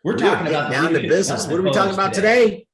We're talking about down to business. What are we talking about today?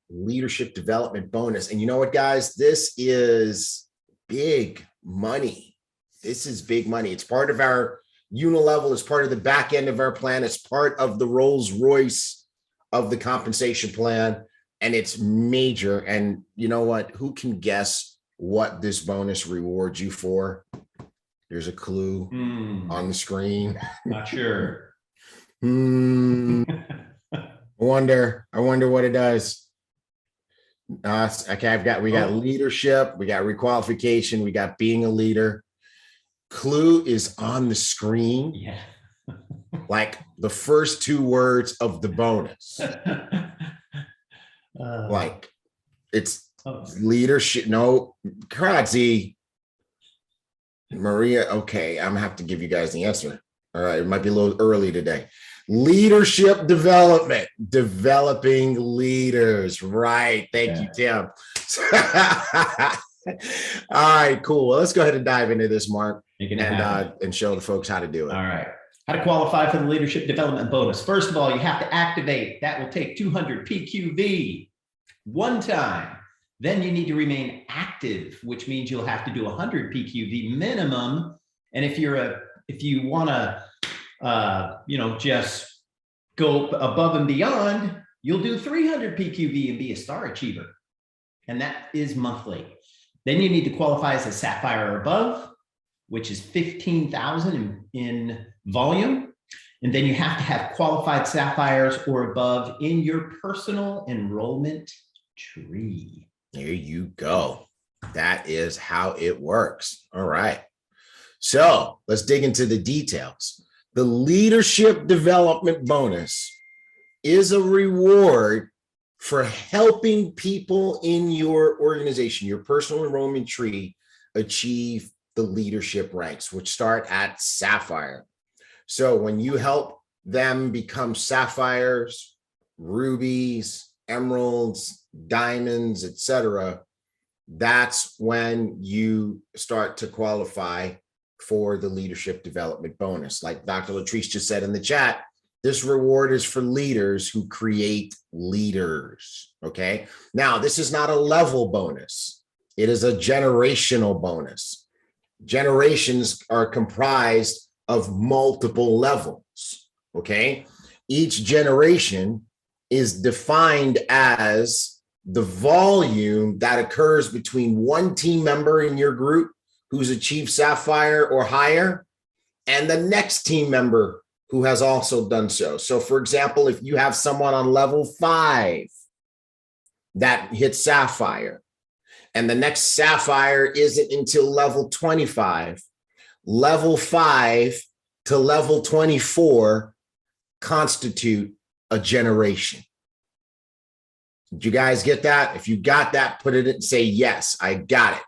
Leadership development bonus. And you know what, guys? This is big money. This is big money. It's part of our unilevel. It's part of the back end of our plan. It's part of the Rolls Royce of the compensation plan. And it's major. And you know what? Who can guess what this bonus rewards you for? There's a clue on the screen. Not sure. I wonder what it does. Okay, we got leadership, we got requalification, we got being a leader. Clue is on the screen. Yeah. Like the first two words of the bonus. Like it's leadership. No, Kratzy. Maria. Okay, I'm gonna have to give you guys the answer. All right, it might be a little early today. Leadership development, developing leaders. Right. Thank you, Tim. All right, cool. Well, let's go ahead and dive into this, Mark, and show the folks how to do it. All right. How to qualify for the leadership development bonus. First of all, you have to activate. That will take 200 PQV one time. Then you need to remain active, which means you'll have to do 100 PQV minimum. And if you want to just go above and beyond, you'll do 300 PQV and be a star achiever. And that is monthly. Then you need to qualify as a sapphire or above, which is 15,000 in volume. And then you have to have qualified sapphires or above in your personal enrollment tree. There you go. That is how it works. All right. So let's dig into the details. The leadership development bonus is a reward for helping people in your organization, your personal enrollment tree, achieve the leadership ranks, which start at sapphire. So when you help them become sapphires, rubies, emeralds, diamonds, etc., that's when you start to qualify for the leadership development bonus. Like Dr. Latrice just said in the chat, this reward is for leaders who create leaders. Okay. Now, this is not a level bonus. It is a generational bonus. Generations are comprised of multiple levels. Okay. Each generation is defined as the volume that occurs between one team member in your group who's achieved sapphire or higher, and the next team member who has also done so. So for example, if you have someone on level 5 that hits sapphire, and the next sapphire isn't until level 25, level 5 to level 24 constitute a generation. Did you guys get that? If you got that, put it in, say, yes, I got it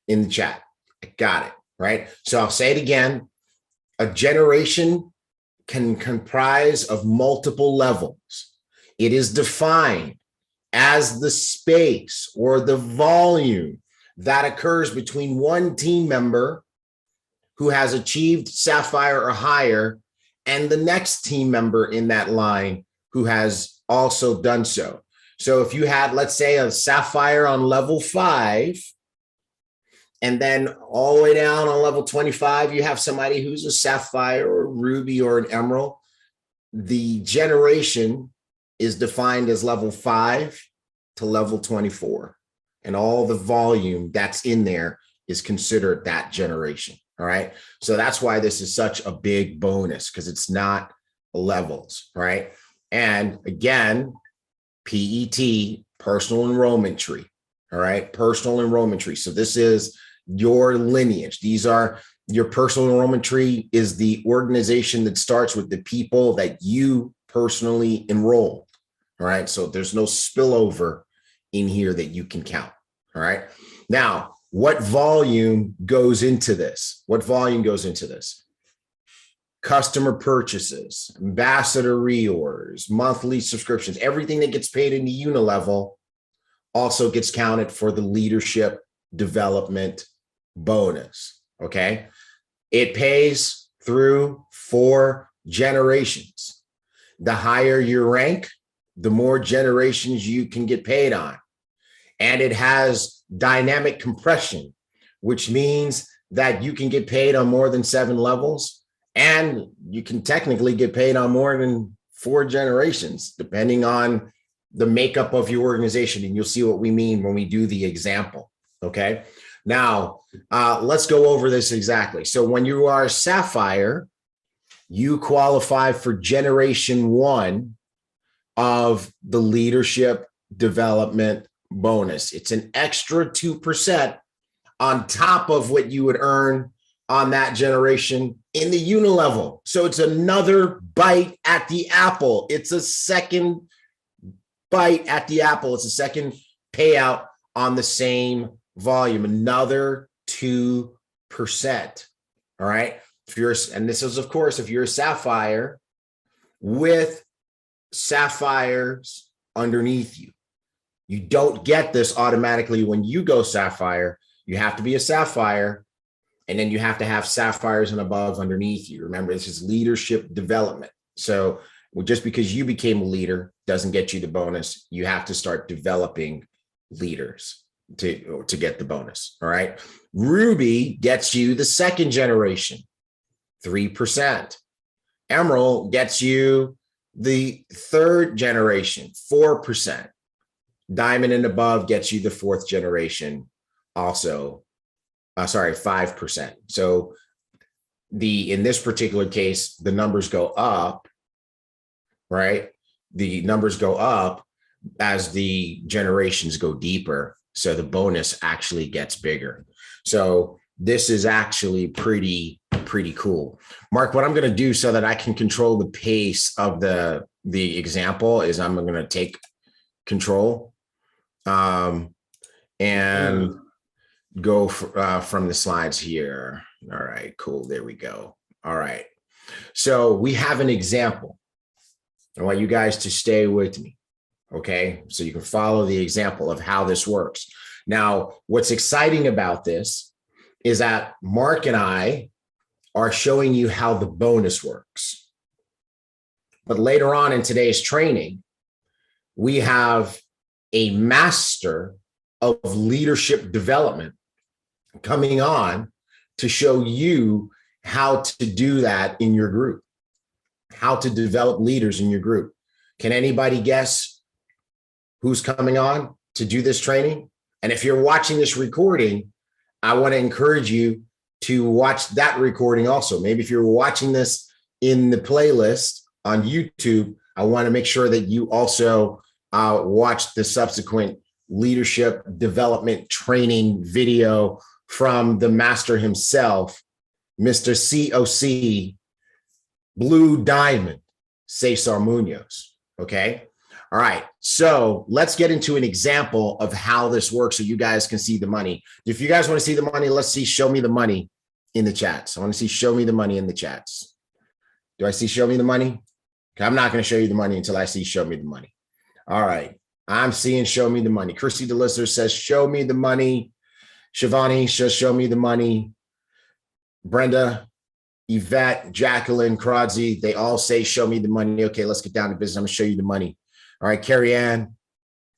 in the chat. I got it, right? So I'll say it again. A generation can comprise of multiple levels. It is defined as the space or the volume that occurs between one team member who has achieved sapphire or higher and the next team member in that line who has also done so. So if you had, let's say, a sapphire on level 5, and then all the way down on level 25, you have somebody who's a sapphire or a ruby or an emerald, the generation is defined as level 5 to level 24. And all the volume that's in there is considered that generation. All right. So that's why this is such a big bonus, because it's not levels, right? And again, PET, personal enrollment tree. All right. Personal enrollment tree. So this is your lineage. These are your personal enrollment tree is the organization that starts with the people that you personally enrolled. All right. So there's no spillover in here that you can count. All right. Now, what volume goes into this? What volume goes into this? Customer purchases, ambassador reorders, monthly subscriptions, everything that gets paid in the unilevel also gets counted for the leadership development bonus. Okay. It pays through 4 generations. The higher your rank, the more generations you can get paid on. And it has dynamic compression, which means that you can get paid on more than 7 levels, and you can technically get paid on more than 4 generations, depending on the makeup of your organization. And you'll see what we mean when we do the example. Okay. Now, let's go over this exactly. So when you are a Sapphire, you qualify for generation 1 of the leadership development bonus. It's an extra 2% on top of what you would earn on that generation in the unilevel. So it's another bite at the apple. It's a second bite at the apple. It's a second payout on the same volume, another 2%. All right. If you're, and this is, of course, if you're a Sapphire with Sapphires underneath you. You don't get this automatically when you go Sapphire. You have to be a Sapphire, and then you have to have Sapphires and above underneath you. Remember, this is leadership development. So just because you became a leader doesn't get you the bonus. You have to start developing leaders to get the bonus. All right. Ruby gets you the second generation, 3%. Emerald gets you the third generation, 4%. Diamond and above gets you the fourth generation, also, 5%. So in this particular case, the numbers go up, right? The numbers go up as the generations go deeper. So the bonus actually gets bigger. So this is actually pretty cool. Mark, what I'm going to do so that I can control the pace of the example is I'm going to take control and go from the slides here. All right, cool. There we go. All right. So we have an example. I want you guys to stay with me. Okay. So you can follow the example of how this works. Now, what's exciting about this is that Mark and I are showing you how the bonus works. But later on in today's training, we have a master of leadership development coming on to show you how to do that in your group, how to develop leaders in your group. Can anybody guess who's coming on to do this training? And if you're watching this recording, I want to encourage you to watch that recording also. Maybe if you're watching this in the playlist on YouTube, I want to make sure that you also watch the subsequent leadership development training video from the master himself, Mr. COC, Blue Diamond, Cesar Munoz. Okay. All right. So let's get into an example of how this works so you guys can see the money. If you guys want to see the money, let's see show me the money in the chats. I want to see show me the money in the chats. Do I see show me the money? Okay, I'm not going to show you the money until I see show me the money. All right. I'm seeing show me the money. Christy DeLisser says show me the money. Shivani says show me the money. Brenda, Yvette, Jacqueline, Krodzi, they all say show me the money. Okay, let's get down to business. I'm going to show you the money. All right, Carrie Ann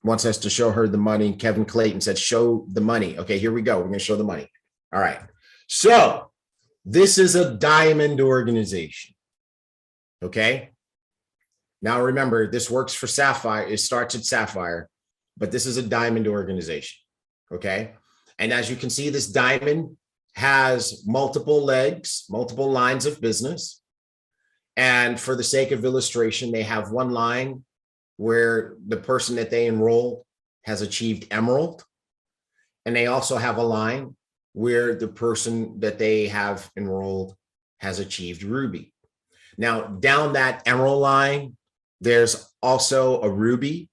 wants us to show her the money. Kevin Clayton said, show the money. Okay, here we go. We're going to show the money. All right. So this is a diamond organization. Okay. Now, remember, this works for Sapphire. It starts at Sapphire, but this is a diamond organization. Okay. And as you can see, this diamond has multiple legs, multiple lines of business. And for the sake of illustration, they have one line where the person that they enroll has achieved emerald. And they also have a line where the person that they have enrolled has achieved ruby. Now, down that emerald line, there's also a ruby.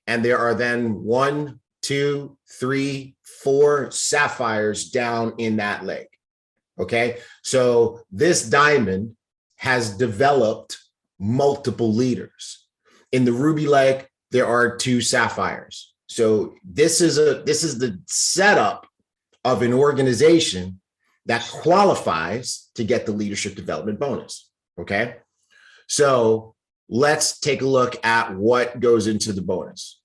And there are then 1, 2, 3, 4 sapphires down in that leg. Okay. So this diamond has developed multiple leaders. In the ruby leg, there are 2 sapphires. So this is the setup of an organization that qualifies to get the leadership development bonus. Okay. So let's take a look at what goes into the bonus.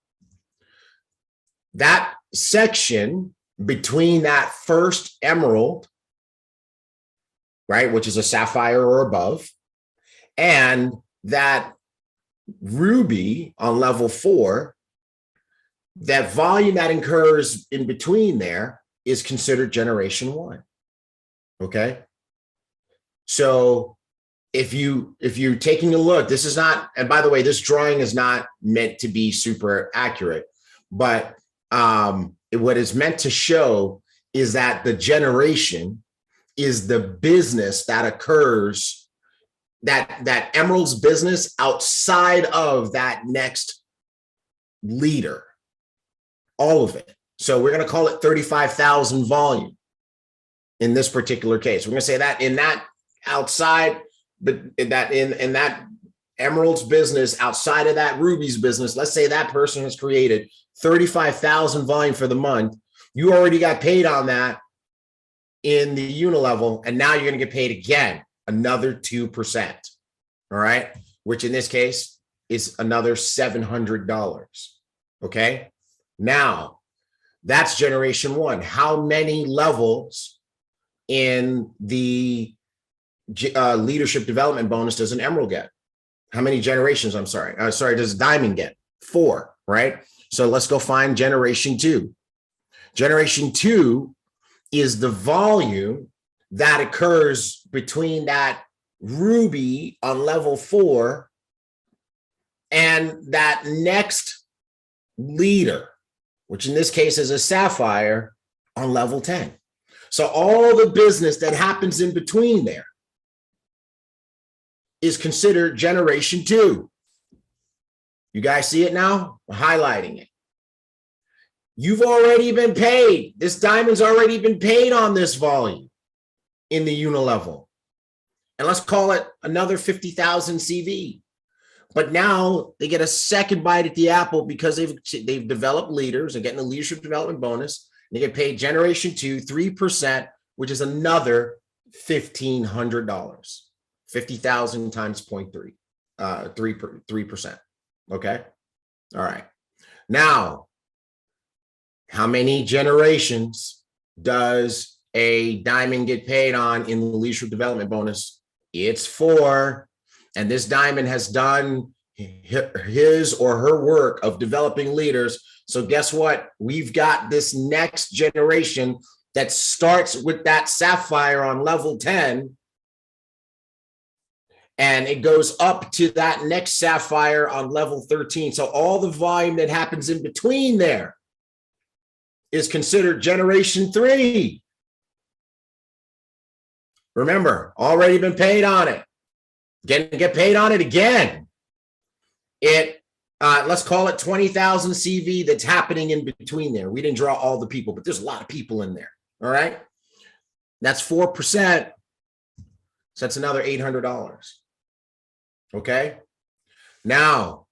That section between that first emerald, right, which is a sapphire or above, and that ruby on level 4, that volume that occurs in between there is considered generation 1. Okay. So if you're taking a look, this is not, and by the way, this drawing is not meant to be super accurate, but what is meant to show is that the generation is the business that occurs, that emerald's business outside of that next leader, all of it. So we're going to call it 35,000 volume in this particular case. We're going to say that in that outside, but in that emerald's business outside of that ruby's business, let's say that person has created 35,000 volume for the month. You already got paid on that in the unilevel, and now you're going to get paid again, another 2%. All right, which in this case is another $700. Okay, now that's generation 1. How many levels in the leadership development bonus does an emerald get? How many generations? Does a diamond get? 4, right? So let's go find generation 2. Generation 2 is the volume that occurs between that ruby on level 4 and that next leader, which in this case is a sapphire on level 10. So all the business that happens in between there is considered generation 2. You guys see it now? We're highlighting it. You've already been paid. This diamond's already been paid on this volume in the unilevel. And let's call it another 50,000 CV. But now they get a second bite at the apple because they've developed leaders and getting a leadership development bonus. They get paid generation 2, 3%, which is another $1,500. 50,000 times 0.3, 3%. Okay. All right. Now, how many generations does a diamond get paid on in the leadership development bonus? It's 4. And this diamond has done his or her work of developing leaders. So guess what? We've got this next generation that starts with that sapphire on level 10. And it goes up to that next sapphire on level 13. So all the volume that happens in between there is considered generation 3. Remember, already been paid on it. Get paid on it again. Let's call it 20,000 CV that's happening in between there. We didn't draw all the people, but there's a lot of people in there. All right. That's 4%. So that's another $800. Okay. Now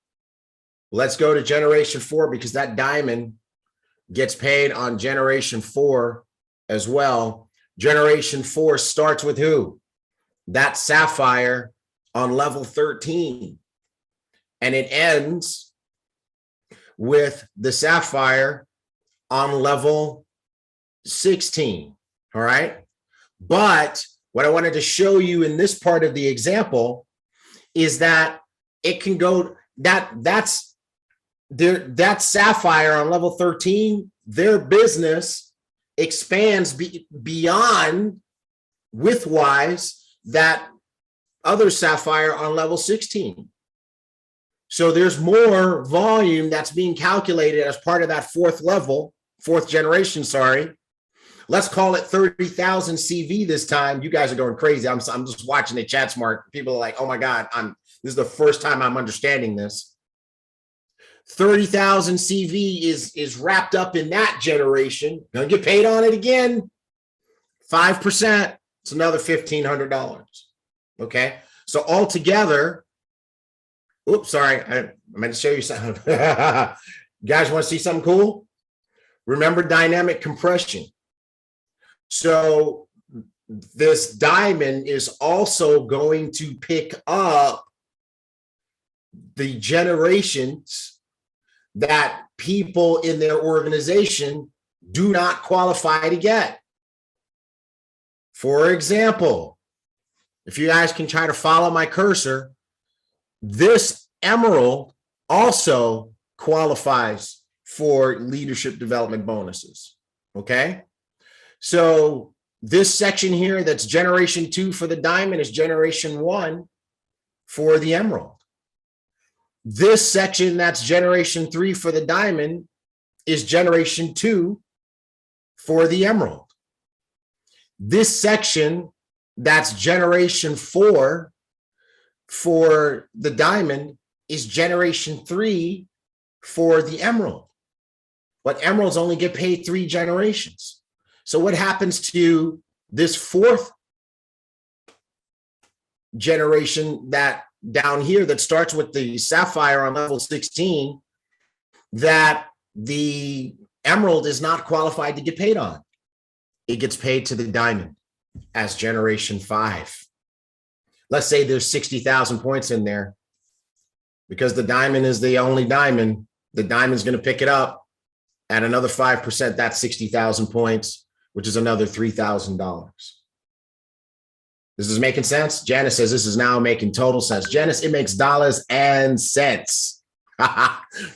let's go to generation 4 because that diamond gets paid on generation 4 as well. Generation 4 starts with who? That sapphire on level 13. And it ends with the sapphire on level 16. All right. But what I wanted to show you in this part of the example is that it can go, that sapphire on level 13, their business expands beyond widthwise that other sapphire on level 16. So there's more volume that's being calculated as part of that fourth generation, sorry. Let's call it 30,000 CV this time. You guys are going crazy. I'm just watching the chat smart. People are like, oh my God, this is the first time I'm understanding this. 30,000 CV is wrapped up in that generation. Gonna get paid on it again. 5%. It's another $1,500. Okay. So altogether, oops, sorry. I meant to show you something. You guys want to see something cool? Remember dynamic compression. So this diamond is also going to pick up the generations that people in their organization do not qualify to get. For example, if you guys can try to follow my cursor, this emerald also qualifies for leadership development bonuses. Okay. So this section here that's generation 2 for the diamond is generation 1 for the emerald. This section that's generation 3 for the diamond is generation 2 for the emerald. This section that's generation 4 for the diamond is generation 3 for the emerald. But emeralds only get paid 3 generations. So what happens to this 4th generation that down here that starts with the sapphire on level 16 that the emerald is not qualified to get paid on? It gets paid to the diamond as generation 5. Let's say there's 60,000 points in there. Because the diamond is the only diamond, the diamond's going to pick it up at another 5%. That's 60,000 points, which is another $3,000. This is making sense? Janice says this is now making total sense. Janice, it makes dollars and cents,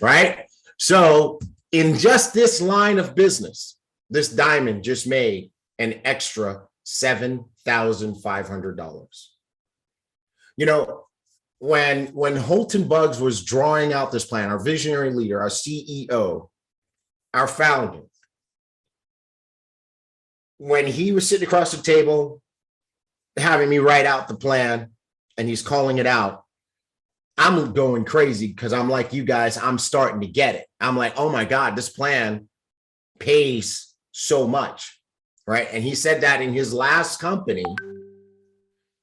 right? So in just this line of business, this diamond just made an extra $7,500. You know, when Holton Buggs was drawing out this plan, our visionary leader, our CEO, our founder, when he was sitting across the table having me write out the plan and he's calling it out, I'm going crazy because I'm like you guys, I'm starting to get it. I'm like, oh my God, this plan pays so much, right? And he said that in his last company,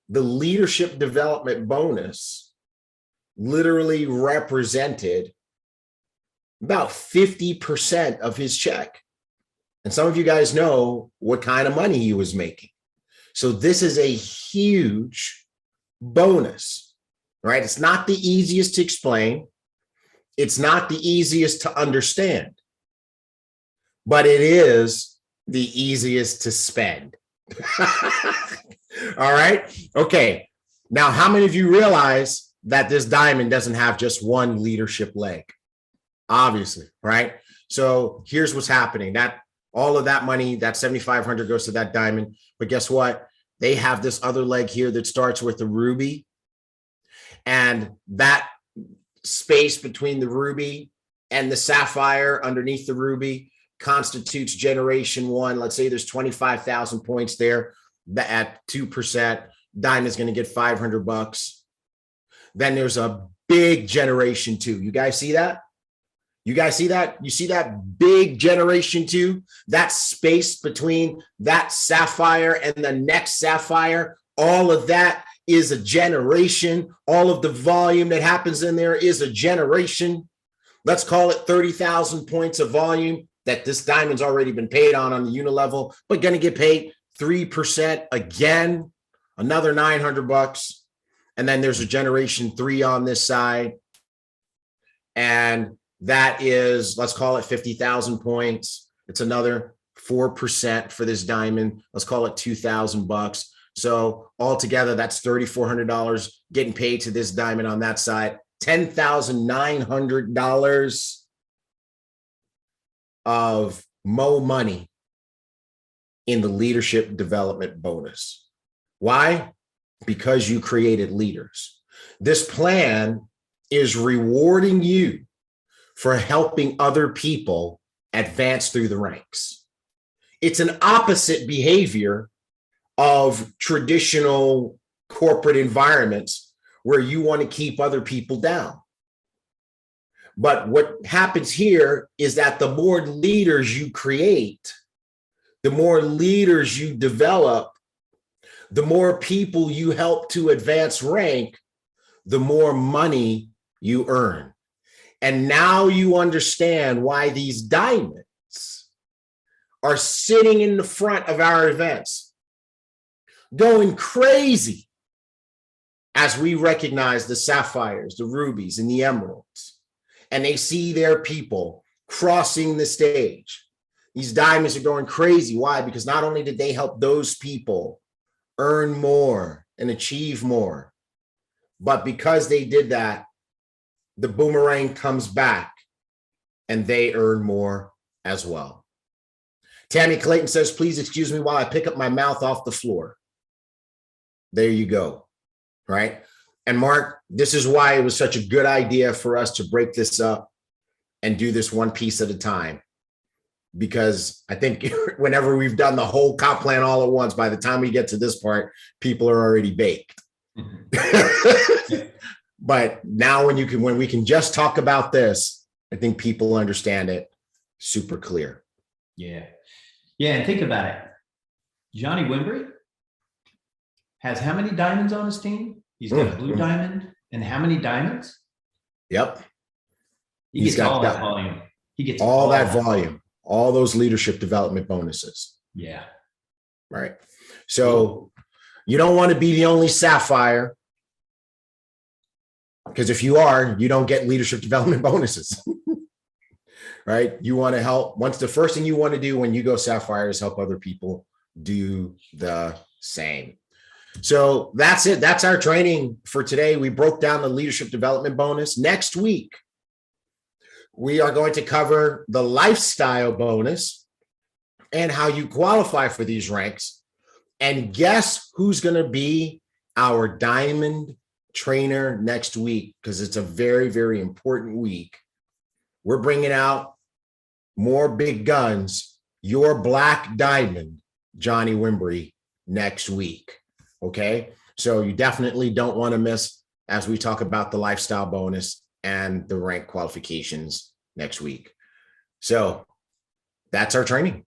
the leadership development bonus literally represented about 50% of his check. And some of you guys know what kind of money he was making. So this is a huge bonus, right? It's not the easiest to explain. It's not the easiest to understand, but it is the easiest to spend. All right. Okay. Now, how many of you realize that this diamond doesn't have just one leadership leg? Obviously, right? So here's what's happening. That all of that money, that 7,500 goes to that diamond. But guess what? They have this other leg here that starts with the ruby. And that space between the ruby and the sapphire underneath the ruby constitutes generation 1. Let's say there's 25,000 points there. At 2%, diamond's going to get $500. Then there's a big generation 2. You guys see that? You guys see that? You see that big generation 2? That space between that sapphire and the next sapphire, all of that is a generation. All of the volume that happens in there is a generation. Let's call it 30,000 points of volume that this diamond's already been paid on the unilevel, but going to get paid 3% again, another $900. And then there's a generation 3 on this side. And that is, let's call it 50,000 points. It's another 4% for this diamond. Let's call it $2,000. So altogether, that's $3,400 getting paid to this diamond on that side. $10,900 of mo money in the leadership development bonus. Why? Because you created leaders. This plan is rewarding you for helping other people advance through the ranks. It's an opposite behavior of traditional corporate environments where you want to keep other people down. But what happens here is that the more leaders you create, the more leaders you develop, the more people you help to advance rank, the more money you earn. And now you understand why these diamonds are sitting in the front of our events, going crazy as we recognize the sapphires, the rubies, and the emeralds, and they see their people crossing the stage, these diamonds are going crazy. Why? Because not only did they help those people earn more and achieve more, but because they did that, the boomerang comes back and they earn more as well. Tammy Clayton says, please excuse me while I pick up my mouth off the floor. There you go, right? And Mark, this is why it was such a good idea for us to break this up and do this one piece at a time. Because I think whenever we've done the whole comp plan all at once, by the time we get to this part, people are already baked. But now when we can just talk about this, I think people understand it super clear. Yeah. Yeah. And think about it. Johnny Wimbrey has how many diamonds on his team? He's got a blue diamond. And how many diamonds? Yep. He gets all that volume. He gets all that volume, all those leadership development bonuses. Yeah. Right. So you don't want to be the only sapphire, because if you are, you don't get leadership development bonuses. Right. You want to help. The first thing you want to do when you go sapphire is help other people do the same. So that's it. That's our training for today. We broke down the leadership development bonus. Next week, we are going to cover the lifestyle bonus and how you qualify for these ranks. And guess who's going to be our diamond trainer next week? Because it's a very, very important week. We're bringing out more big guns, your black diamond, Johnny Wimbrey, next week. Okay. So you definitely don't want to miss as we talk about the lifestyle bonus and the rank qualifications next week. So that's our training.